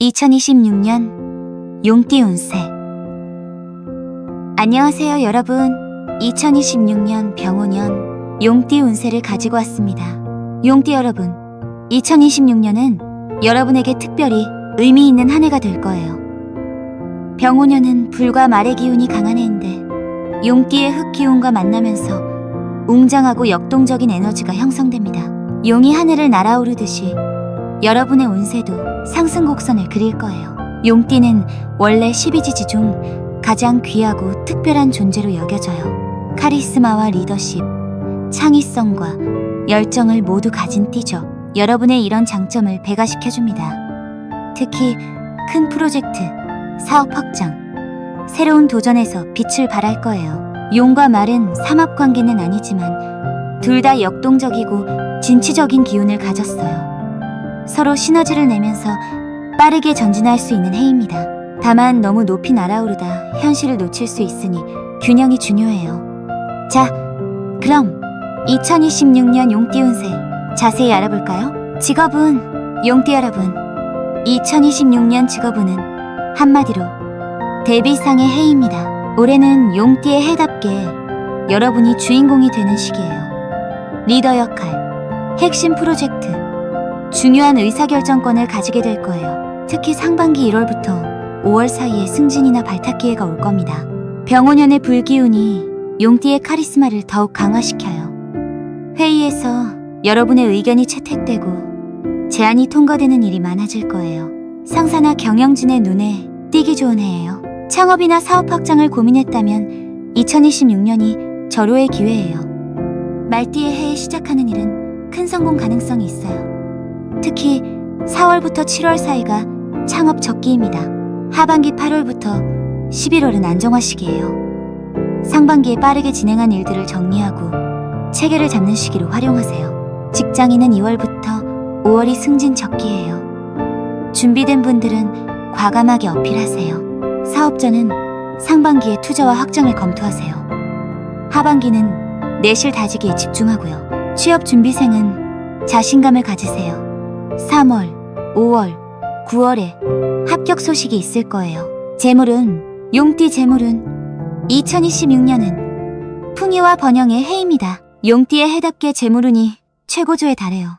2026년 용띠 운세. 안녕하세요 여러분. 2026년 병오년 용띠 운세를 가지고 왔습니다. 용띠 여러분, 2026년은 여러분에게 특별히 의미 있는 한 해가 될 거예요. 병오년은 불과 말의 기운이 강한 해인데 용띠의 흙 기운과 만나면서 웅장하고 역동적인 에너지가 형성됩니다. 용이 하늘을 날아오르듯이 여러분의 운세도 상승 곡선을 그릴 거예요. 용띠는 원래 12지지 중 가장 귀하고 특별한 존재로 여겨져요. 카리스마와 리더십, 창의성과 열정을 모두 가진 띠죠. 여러분의 이런 장점을 배가시켜줍니다. 특히 큰 프로젝트, 사업 확장, 새로운 도전에서 빛을 발할 거예요. 용과 말은 삼합관계는 아니지만 둘 다 역동적이고 진취적인 기운을 가졌어요. 서로 시너지를 내면서 빠르게 전진할 수 있는 해입니다. 다만 너무 높이 날아오르다 현실을 놓칠 수 있으니 균형이 중요해요. 자, 그럼 2026년 용띠 운세 자세히 알아볼까요? 직업은, 용띠 여러분, 2026년 직업운은 한마디로 데뷔상의 해입니다. 올해는 용띠의 해답게 여러분이 주인공이 되는 시기예요. 리더 역할, 핵심 프로젝트, 중요한 의사결정권을 가지게 될 거예요. 특히 상반기 1월부터 5월 사이에 승진이나 발탁 기회가 올 겁니다. 병오년의 불기운이 용띠의 카리스마를 더욱 강화시켜요. 회의에서 여러분의 의견이 채택되고 제안이 통과되는 일이 많아질 거예요. 상사나 경영진의 눈에 띄기 좋은 해예요. 창업이나 사업 확장을 고민했다면 2026년이 절호의 기회예요. 말띠의 해에 시작하는 일은 큰 성공 가능성이 있어요. 특히 4월부터 7월 사이가 창업 적기입니다. 하반기 8월부터 11월은 안정화 시기예요. 상반기에 빠르게 진행한 일들을 정리하고 체계를 잡는 시기로 활용하세요. 직장인은 2월부터 5월이 승진 적기예요. 준비된 분들은 과감하게 어필하세요. 사업자는 상반기에 투자와 확장을 검토하세요. 하반기는 내실 다지기에 집중하고요. 취업 준비생은 자신감을 가지세요. 3월, 5월, 9월에 합격 소식이 있을 거예요. 재물은, 용띠 재물은 2026년은 풍요와 번영의 해입니다. 용띠의 해답게 재물운이 최고조에 달해요.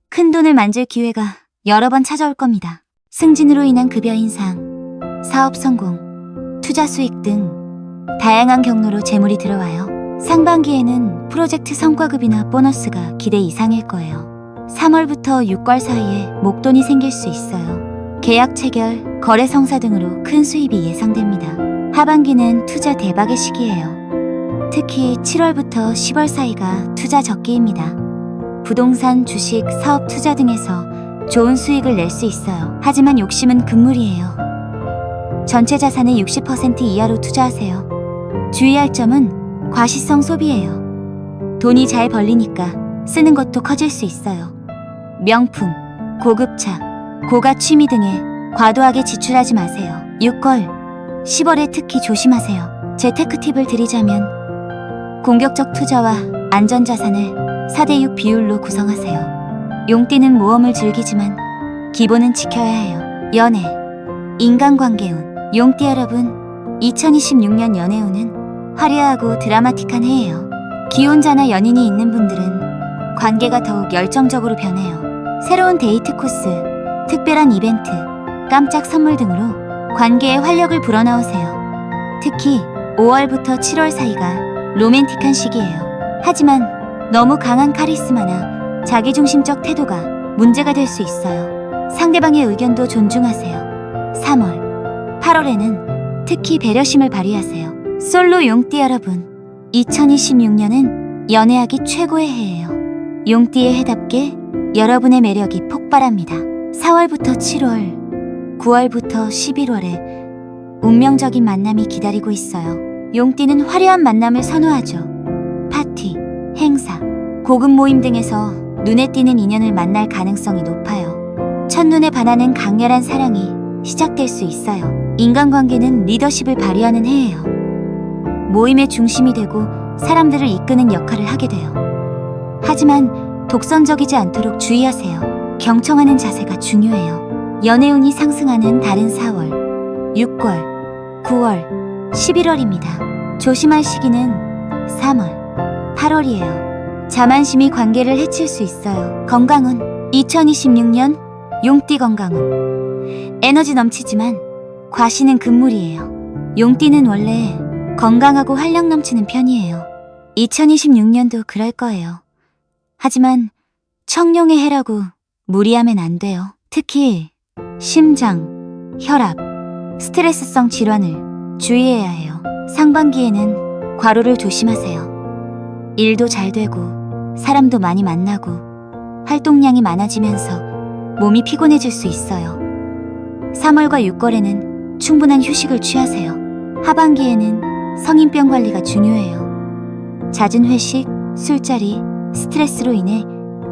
큰 돈을 만질 기회가 여러 번 찾아올 겁니다. 승진으로 인한 급여 인상, 사업 성공, 투자 수익 등 다양한 경로로 재물이 들어와요. 상반기에는 프로젝트 성과급이나 보너스가 기대 이상일 거예요. 3월부터 6월 사이에 목돈이 생길 수 있어요. 계약 체결, 거래 성사 등으로 큰 수입이 예상됩니다. 하반기는 투자 대박의 시기예요. 특히 7월부터 10월 사이가 투자 적기입니다. 부동산, 주식, 사업 투자 등에서 좋은 수익을 낼 수 있어요. 하지만 욕심은 금물이에요. 전체 자산의 60% 이하로 투자하세요. 주의할 점은 과시성 소비예요. 돈이 잘 벌리니까 쓰는 것도 커질 수 있어요. 명품, 고급차, 고가 취미 등에 과도하게 지출하지 마세요. 6월, 10월에 특히 조심하세요. 재테크 팁을 드리자면 공격적 투자와 안전자산을 4대6 비율로 구성하세요. 용띠는 모험을 즐기지만 기본은 지켜야 해요. 연애, 인간관계운, 용띠 여러분, 2026년 연애운은 화려하고 드라마틱한 해예요. 기혼자나 연인이 있는 분들은 관계가 더욱 열정적으로 변해요. 새로운 데이트 코스, 특별한 이벤트, 깜짝 선물 등으로 관계에 활력을 불어넣으세요. 특히 5월부터 7월 사이가 로맨틱한 시기예요. 하지만 너무 강한 카리스마나 자기중심적 태도가 문제가 될 수 있어요. 상대방의 의견도 존중하세요. 3월, 8월에는 특히 배려심을 발휘하세요. 솔로 용띠 여러분, 2026년은 연애하기 최고의 해예요. 용띠의 해답게 여러분의 매력이 폭발합니다. 4월부터 7월, 9월부터 11월에 운명적인 만남이 기다리고 있어요. 용띠는 화려한 만남을 선호하죠. 파티, 행사, 고급 모임 등에서 눈에 띄는 인연을 만날 가능성이 높아요. 첫눈에 반하는 강렬한 사랑이 시작될 수 있어요. 인간관계는 리더십을 발휘하는 해예요. 모임의 중심이 되고 사람들을 이끄는 역할을 하게 돼요. 하지만 독선적이지 않도록 주의하세요. 경청하는 자세가 중요해요. 연애운이 상승하는 달은 4월, 6월, 9월, 11월입니다. 조심할 시기는 3월, 8월이에요. 자만심이 관계를 해칠 수 있어요. 건강운 2026년 용띠 건강운 에너지 넘치지만 과시는 금물이에요. 용띠는 원래 건강하고 활력 넘치는 편이에요. 2026년도 그럴 거예요. 하지만 청룡의 해라고 무리하면 안 돼요. 특히 심장, 혈압, 스트레스성 질환을 주의해야 해요. 상반기에는 과로를 조심하세요. 일도 잘 되고 사람도 많이 만나고 활동량이 많아지면서 몸이 피곤해질 수 있어요. 3월과 6월에는 충분한 휴식을 취하세요. 하반기에는 성인병 관리가 중요해요. 잦은 회식, 술자리, 스트레스로 인해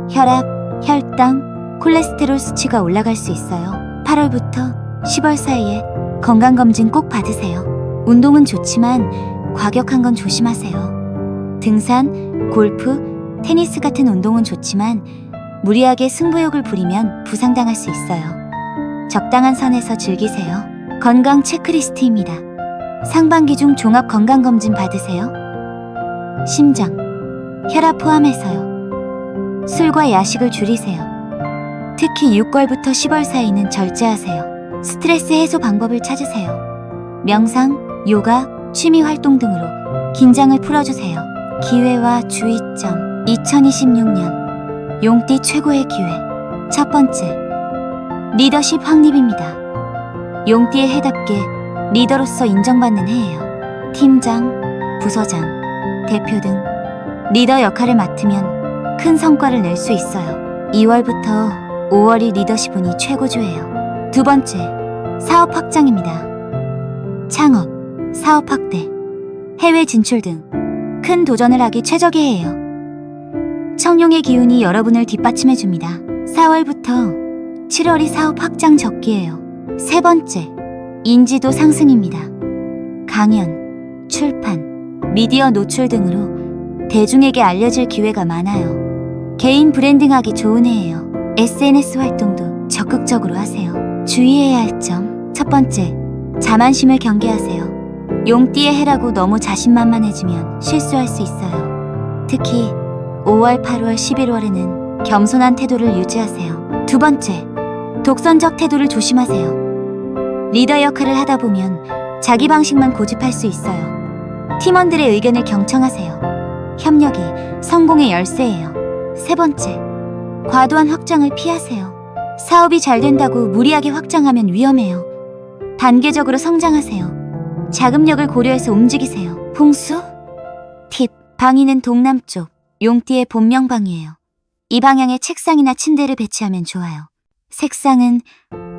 혈압, 혈당, 콜레스테롤 수치가 올라갈 수 있어요. 8월부터 10월 사이에 건강검진 꼭 받으세요. 운동은 좋지만 과격한 건 조심하세요. 등산, 골프, 테니스 같은 운동은 좋지만 무리하게 승부욕을 부리면 부상당할 수 있어요. 적당한 선에서 즐기세요. 건강 체크리스트입니다. 상반기 중 종합 건강검진 받으세요. 심장, 혈압 포함해서요. 술과 야식을 줄이세요. 특히 6월부터 10월 사이는 절제하세요. 스트레스 해소 방법을 찾으세요. 명상, 요가, 취미 활동 등으로 긴장을 풀어주세요. 기회와 주의점 2026년 용띠 최고의 기회 첫 번째, 리더십 확립입니다. 용띠의 해답게 리더로서 인정받는 해예요. 팀장, 부서장, 대표 등 리더 역할을 맡으면 큰 성과를 낼 수 있어요. 2월부터 5월이 리더십 운이 최고조예요. 두 번째, 사업 확장입니다. 창업, 사업 확대, 해외 진출 등 큰 도전을 하기 최적의 해예요. 청룡의 기운이 여러분을 뒷받침해줍니다. 4월부터 7월이 사업 확장 적기예요. 세 번째, 인지도 상승입니다. 강연, 출판, 미디어 노출 등으로 대중에게 알려질 기회가 많아요. 개인 브랜딩하기 좋은 해예요. SNS 활동도 적극적으로 하세요. 주의해야 할 점, 첫 번째, 자만심을 경계하세요. 용띠의 해라고 너무 자신만만해지면 실수할 수 있어요. 특히 5월, 8월, 11월에는 겸손한 태도를 유지하세요. 두 번째, 독선적 태도를 조심하세요. 리더 역할을 하다 보면 자기 방식만 고집할 수 있어요. 팀원들의 의견을 경청하세요. 협력이 성공의 열쇠예요. 세 번째, 과도한 확장을 피하세요. 사업이 잘 된다고 무리하게 확장하면 위험해요. 단계적으로 성장하세요. 자금력을 고려해서 움직이세요. 풍수? 팁, 방위는 동남쪽, 용띠의 본명방이에요. 이 방향에 책상이나 침대를 배치하면 좋아요. 색상은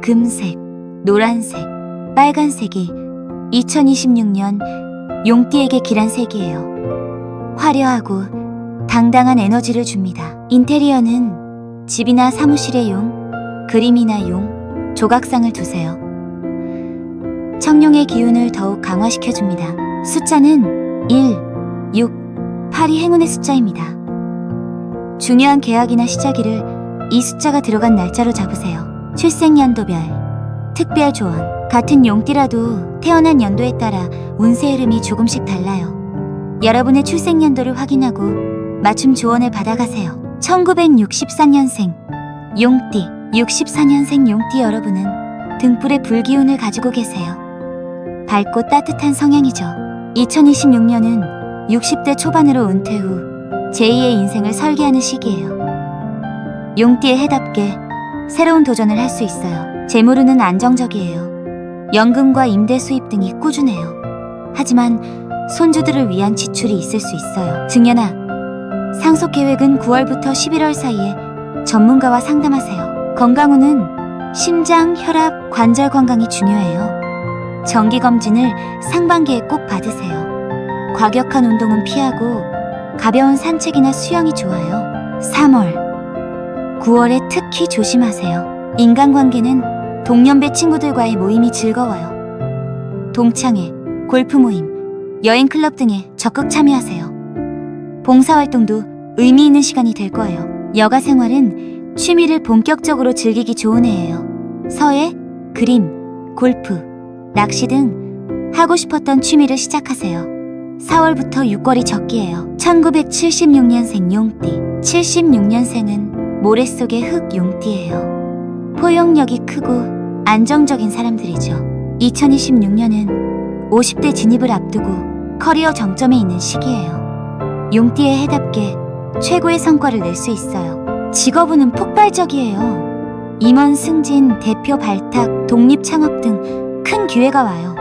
금색, 노란색, 빨간색이 2026년 용띠에게 길한 색이에요. 화려하고 당당한 에너지를 줍니다. 인테리어는 집이나 사무실의 용, 그림이나 용, 조각상을 두세요. 청룡의 기운을 더욱 강화시켜줍니다. 숫자는 1, 6, 8이 행운의 숫자입니다. 중요한 계약이나 시작일을 이 숫자가 들어간 날짜로 잡으세요. 출생연도별, 특별 조언. 같은 용띠라도 태어난 연도에 따라 운세 흐름이 조금씩 달라요. 여러분의 출생연도를 확인하고 맞춤 조언을 받아가세요. 1964년생 용띠, 64년생 용띠 여러분은 등불의 불기운을 가지고 계세요. 밝고 따뜻한 성향이죠. 2026년은 60대 초반으로 은퇴 후 제2의 인생을 설계하는 시기예요. 용띠의 해답게 새로운 도전을 할 수 있어요. 재물운은 안정적이에요. 연금과 임대 수입 등이 꾸준해요. 하지만 손주들을 위한 지출이 있을 수 있어요. 증여나 상속 계획은 9월부터 11월 사이에 전문가와 상담하세요. 건강운은 심장, 혈압, 관절 건강이 중요해요. 정기검진을 상반기에 꼭 받으세요. 과격한 운동은 피하고 가벼운 산책이나 수영이 좋아요. 3월, 9월에 특히 조심하세요. 인간관계는 동년배 친구들과의 모임이 즐거워요. 동창회, 골프 모임, 여행 클럽 등에 적극 참여하세요. 봉사활동도 의미 있는 시간이 될 거예요. 여가 생활은 취미를 본격적으로 즐기기 좋은 해예요. 서예, 그림, 골프, 낚시 등 하고 싶었던 취미를 시작하세요. 4월부터 6월이 적기예요. 1976년생 용띠. 76년생은 모래 속의 흙 용띠예요. 포용력이 크고 안정적인 사람들이죠. 2026년은 50대 진입을 앞두고 커리어 정점에 있는 시기예요. 용띠의 해답게 최고의 성과를 낼 수 있어요. 직업운은 폭발적이에요. 임원 승진, 대표 발탁, 독립 창업 등 큰 기회가 와요.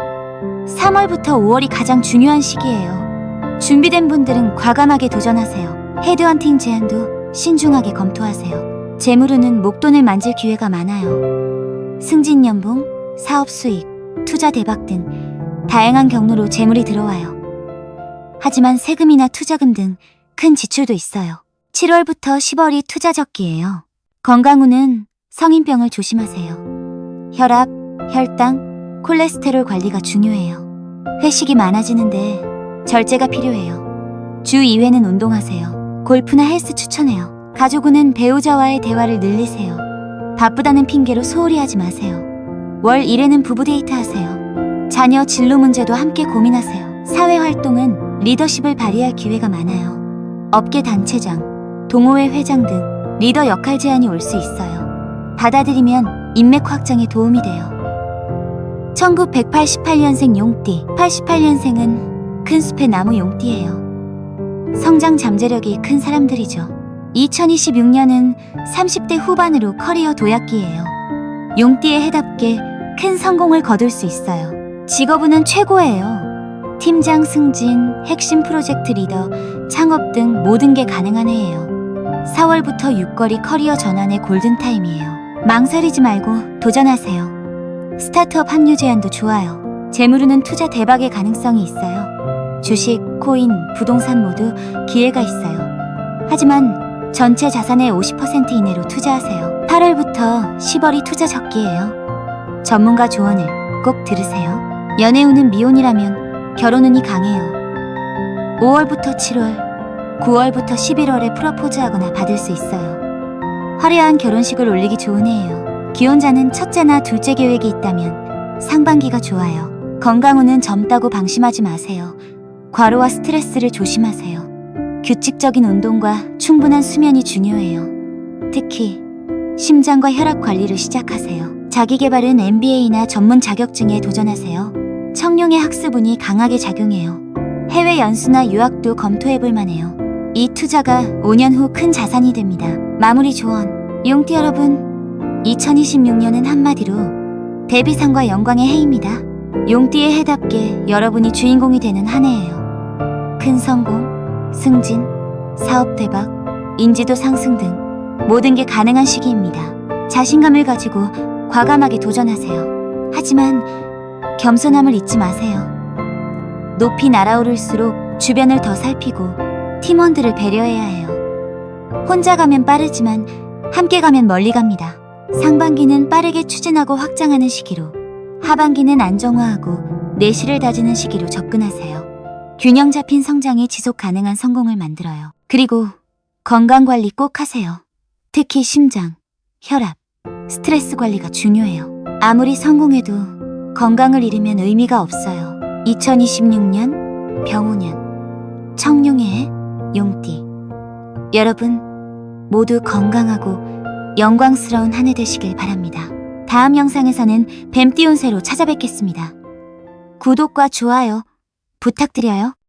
3월부터 5월이 가장 중요한 시기예요. 준비된 분들은 과감하게 도전하세요. 헤드헌팅 제안도 신중하게 검토하세요. 재물운은 목돈을 만질 기회가 많아요. 승진 연봉, 사업 수익, 투자 대박 등 다양한 경로로 재물이 들어와요. 하지만 세금이나 투자금 등 큰 지출도 있어요. 7월부터 10월이 투자 적기예요. 건강운은 성인병을 조심하세요. 혈압, 혈당, 콜레스테롤 관리가 중요해요. 회식이 많아지는데 절제가 필요해요. 주 2회는 운동하세요. 골프나 헬스 추천해요. 가족운은 배우자와의 대화를 늘리세요. 바쁘다는 핑계로 소홀히 하지 마세요. 월 1회는 부부 데이트 하세요. 자녀 진로 문제도 함께 고민하세요. 사회활동은 리더십을 발휘할 기회가 많아요. 업계 단체장, 동호회 회장 등 리더 역할 제안이 올 수 있어요. 받아들이면 인맥 확장에 도움이 돼요. 1988년생 용띠. 88년생은 큰 숲의 나무 용띠예요. 성장 잠재력이 큰 사람들이죠. 2026년은 30대 후반으로 커리어 도약기예요. 용띠의 해답게 큰 성공을 거둘 수 있어요. 직업운은 최고예요. 팀장 승진, 핵심 프로젝트 리더, 창업 등 모든 게 가능한 해예요. 4월부터 6월이 커리어 전환의 골든타임이에요. 망설이지 말고 도전하세요. 스타트업 합류 제안도 좋아요. 재물운은 투자 대박의 가능성이 있어요. 주식, 코인, 부동산 모두 기회가 있어요. 하지만 전체 자산의 50% 이내로 투자하세요. 8월부터 10월이 투자 적기예요. 전문가 조언을 꼭 들으세요. 연애운은 미혼이라면 결혼운이 강해요. 5월부터 7월, 9월부터 11월에 프러포즈하거나 받을 수 있어요. 화려한 결혼식을 올리기 좋은 해예요. 기혼자는 첫째나 둘째 계획이 있다면 상반기가 좋아요. 건강운은 젊다고 방심하지 마세요. 과로와 스트레스를 조심하세요. 규칙적인 운동과 충분한 수면이 중요해요. 특히 심장과 혈압 관리를 시작하세요. 자기계발은 MBA나 전문 자격증에 도전하세요. 청룡의 학습운이 강하게 작용해요. 해외 연수나 유학도 검토해볼 만해요. 이 투자가 5년 후 큰 자산이 됩니다. 마무리 조언. 용띠 여러분, 2026년은 한마디로 대비상과 영광의 해입니다. 용띠의 해답게 여러분이 주인공이 되는 한 해예요. 큰 성공, 승진, 사업 대박, 인지도 상승 등 모든 게 가능한 시기입니다. 자신감을 가지고 과감하게 도전하세요. 하지만 겸손함을 잊지 마세요. 높이 날아오를수록 주변을 더 살피고 팀원들을 배려해야 해요. 혼자 가면 빠르지만 함께 가면 멀리 갑니다. 상반기는 빠르게 추진하고 확장하는 시기로, 하반기는 안정화하고 내실을 다지는 시기로 접근하세요. 균형 잡힌 성장이 지속 가능한 성공을 만들어요. 그리고 건강관리 꼭 하세요. 특히 심장, 혈압, 스트레스 관리가 중요해요. 아무리 성공해도 건강을 잃으면 의미가 없어요. 2026년 병오년, 청룡의 해, 용띠. 여러분 모두 건강하고 영광스러운 한 해 되시길 바랍니다. 다음 영상에서는 뱀띠 운세로 찾아뵙겠습니다. 구독과 좋아요 부탁드려요.